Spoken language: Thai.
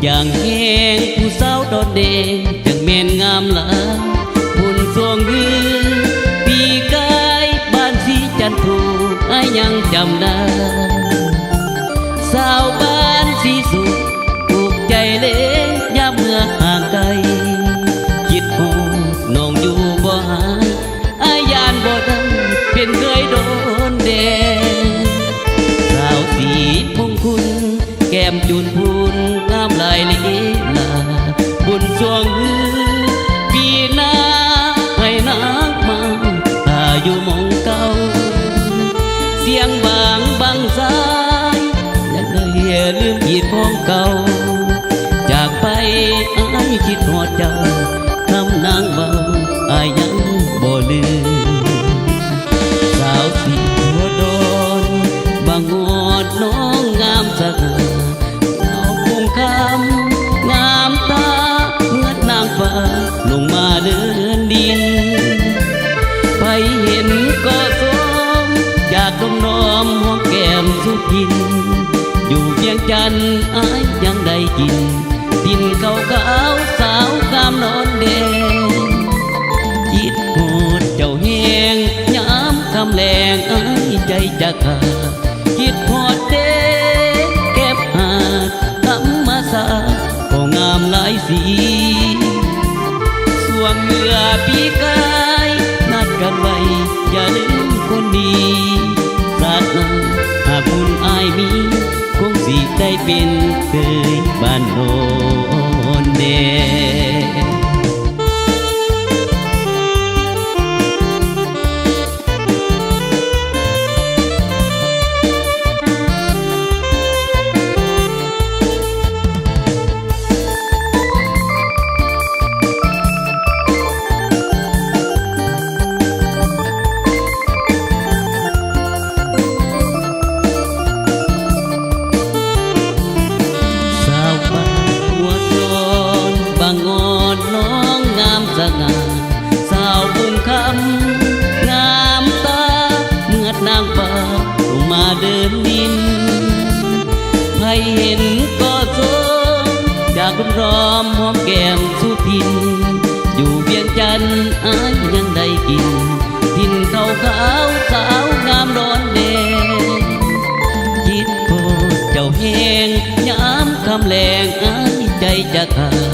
อย่างแห้งผู้สาวโดดเด่นจังแม่นงามหลายหุ่นสวงยืนปีกายบ้านสีจันทูยังจำได้สาวบ้านสีสุขถูกใจเล็กยามเมื่อห่างไกลคิดโหน้องอยู่บ่หายอายานบ่ดังเป็นเคยโดนแดงสาวสีมงคุณแก้มจุนพูนงามลายลีลาบุญสวงฮือปีหน้าให้นักมาอายุมองเก่าเสียงบางสายและเลยลืมผิดของเก่าจากไปอายคิดหอดเจ้าคำนางเบาอายยังบ่ลืมสาวสีหัวดอนบางงอดน้องงามสง่าสาวคงคำงามตาเมื่อนางฟ้าลงมาเดินดินไปเห็นก็สมอยากดมน้อมหอมแก้มสุกินอยู่เพียงจันทร์อายยังได้กินดินขาวสาวงามนอนแดงคิดโหดเจ้าแหงย้ำคำแรงอายใจจะขาดคิดโหดเด้เก็บหาดธรรมศาสตร์ก็งามหลายสีสวงเมื่อปีกายนัดกันไว้อย่าลืมคนดีศาสนาหากบุญอายมีคงสิได้เป็นเคยบ้านโนนเดสาวบุญคำงามตาเมื่อนางฟ้าลงมาเดินดินใครเห็นก็สมจากคุณรอมหอมแก้มสุพินอยู่เวียงจันทร์อายยังได้กินทินขาวสาวงามร้อนแดงคิดโทษเจ้าแหงย้ำคำแรงอายใจจะขาด